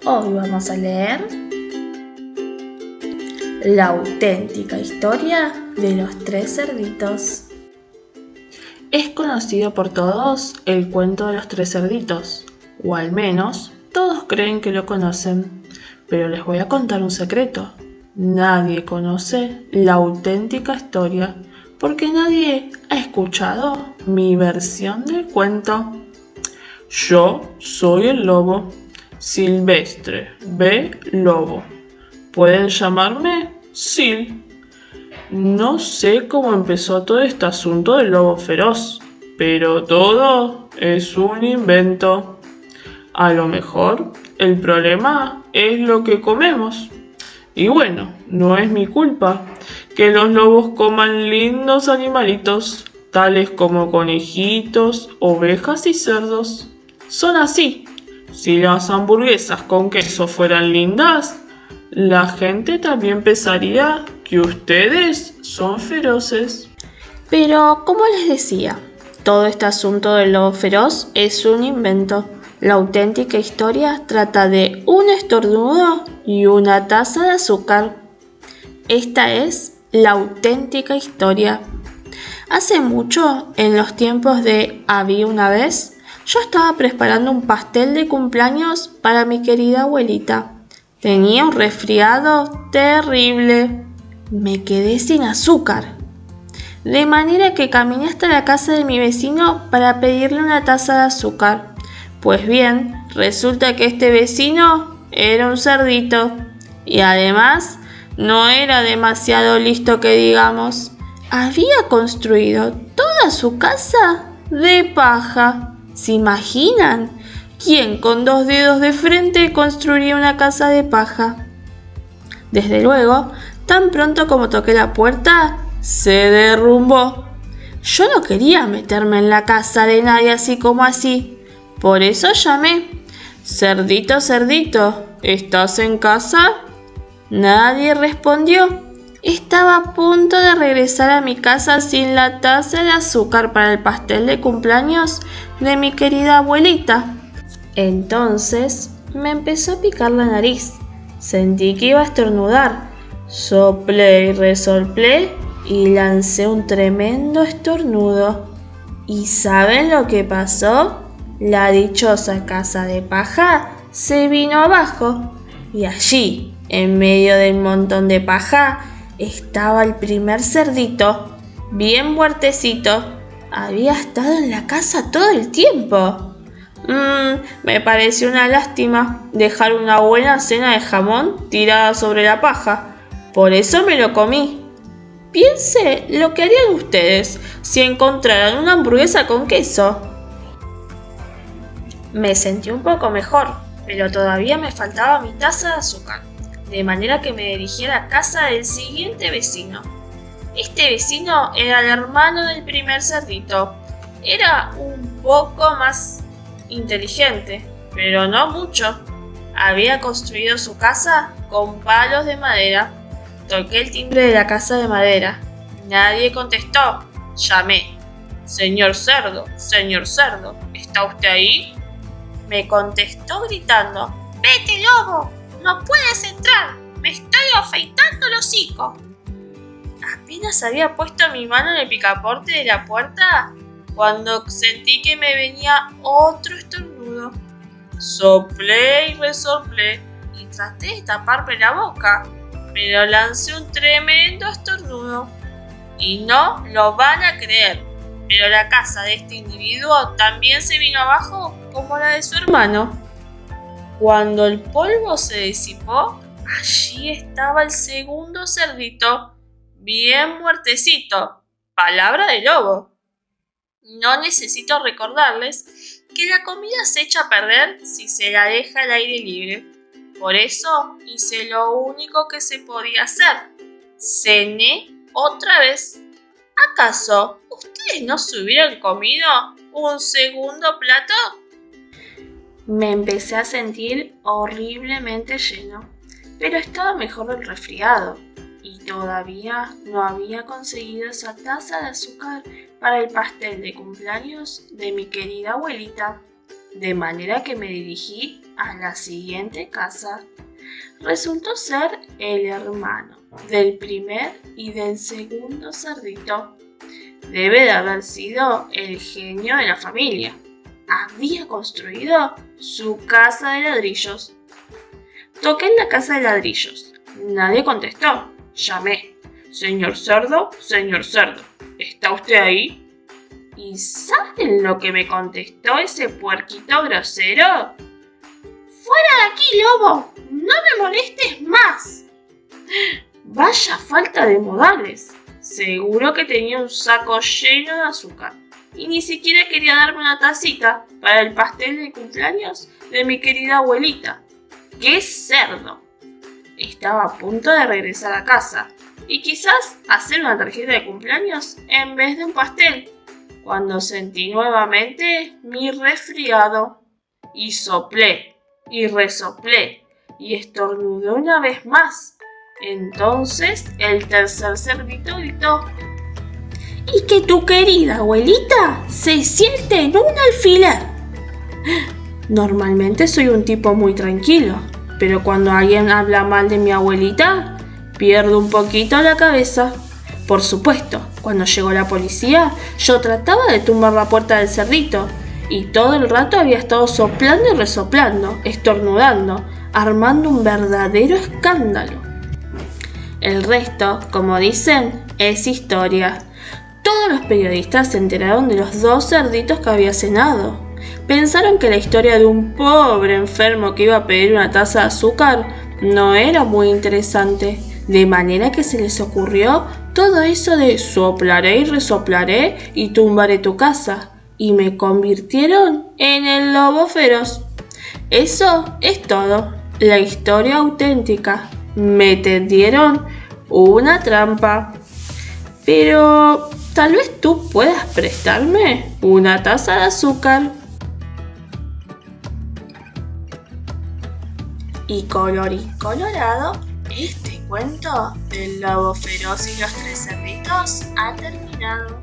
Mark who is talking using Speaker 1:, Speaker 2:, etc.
Speaker 1: Hoy vamos a leer la auténtica historia de los tres cerditos. Es conocido por todos el cuento de los tres cerditos, o al menos todos creen que lo conocen, pero les voy a contar un secreto. Nadie conoce la auténtica historia porque nadie ha escuchado mi versión del cuento. Yo soy el lobo, Silvestre B. Lobo. Pueden llamarme Sil. No sé cómo empezó todo este asunto del lobo feroz, pero todo es un invento. A lo mejor el problema es lo que comemos. Y bueno, no es mi culpa que los lobos coman lindos animalitos, tales como conejitos, ovejas y cerdos. Son así. Si las hamburguesas con queso fueran lindas, la gente también pensaría que ustedes son feroces. Pero, como les decía, todo este asunto del lobo feroz es un invento. La auténtica historia trata de un estornudo y una taza de azúcar. Esta es la auténtica historia. Hace mucho, en los tiempos de Había una vez, yo estaba preparando un pastel de cumpleaños para mi querida abuelita. Tenía un resfriado terrible. Me quedé sin azúcar. De manera que caminé hasta la casa de mi vecino para pedirle una taza de azúcar. Pues bien, resulta que este vecino era un cerdito y además no era demasiado listo que digamos. Había construido toda su casa de paja. ¿Se imaginan? ¿Quién con 2 dedos de frente construiría una casa de paja? Desde luego, tan pronto como toqué la puerta, se derrumbó. Yo no quería meterme en la casa de nadie así como así. Por eso llamé. Cerdito, cerdito, ¿estás en casa? Nadie respondió. Estaba a punto de regresar a mi casa sin la taza de azúcar para el pastel de cumpleaños de mi querida abuelita. Entonces me empezó a picar la nariz. Sentí que iba a estornudar. Soplé y resoplé y lancé un tremendo estornudo. ¿Y saben lo que pasó? La dichosa casa de paja se vino abajo y allí, en medio del montón de paja, estaba el primer cerdito, bien muertecito. Había estado en la casa todo el tiempo. Me pareció una lástima dejar una buena cena de jamón tirada sobre la paja. Por eso me lo comí. Piense lo que harían ustedes si encontraran una hamburguesa con queso. Me sentí un poco mejor, pero todavía me faltaba mi taza de azúcar, de manera que me dirigí a la casa del siguiente vecino. Este vecino era el hermano del primer cerdito. Era un poco más inteligente, pero no mucho. Había construido su casa con palos de madera. Toqué el timbre de la casa de madera. Nadie contestó. Llamé. Señor cerdo, ¿está usted ahí? Me contestó gritando. ¡Vete, lobo! ¡No puedes entrar! ¡Me estoy afeitando el hocico! Apenas había puesto mi mano en el picaporte de la puerta cuando sentí que me venía otro estornudo. Soplé y resoplé y traté de taparme la boca, pero lancé un tremendo estornudo. Y no lo van a creer, pero la casa de este individuo también se vino abajo como la de su hermano. Cuando el polvo se disipó, allí estaba el segundo cerdito, bien muertecito. Palabra de lobo. No necesito recordarles que la comida se echa a perder si se la deja al aire libre. Por eso hice lo único que se podía hacer. Cené otra vez. ¿Acaso ustedes no se hubieran comido un segundo plato? Me empecé a sentir horriblemente lleno, pero estaba mejor del resfriado y todavía no había conseguido esa taza de azúcar para el pastel de cumpleaños de mi querida abuelita. de manera que me dirigí a la siguiente casa. Resultó ser el hermano del primer y del segundo cerdito. Debe de haber sido el genio de la familia. Había construido su casa de ladrillos. Toqué en la casa de ladrillos. Nadie contestó. Llamé. Señor cerdo, ¿está usted ahí? ¿Y saben lo que me contestó ese puerquito grosero? ¡Fuera de aquí, lobo! ¡No me molestes más! Vaya falta de modales. Seguro que tenía un saco lleno de azúcar. Y ni siquiera quería darme una tacita para el pastel de cumpleaños de mi querida abuelita. ¡Qué cerdo! Estaba a punto de regresar a casa y quizás hacer una tarjeta de cumpleaños en vez de un pastel, cuando sentí nuevamente mi resfriado y soplé y resoplé y estornudé una vez más. Entonces el tercer cerdito gritó: ¡y que tu querida abuelita se siente en un alfiler! Normalmente soy un tipo muy tranquilo, pero cuando alguien habla mal de mi abuelita, pierdo un poquito la cabeza. Por supuesto, cuando llegó la policía, yo trataba de tumbar la puerta del cerdito, y todo el rato había estado soplando y resoplando, estornudando, armando un verdadero escándalo. El resto, como dicen, es historia. Todos los periodistas se enteraron de los dos cerditos que había cenado. Pensaron que la historia de un pobre enfermo que iba a pedir una taza de azúcar no era muy interesante, de manera que se les ocurrió todo eso de soplaré y resoplaré y tumbaré tu casa, y me convirtieron en el lobo feroz. Eso es todo, la historia auténtica. Me tendieron una trampa. Pero tal vez tú puedas prestarme una taza de azúcar. Y colorín colorado, este cuento del lobo feroz y los tres cerditos ha terminado.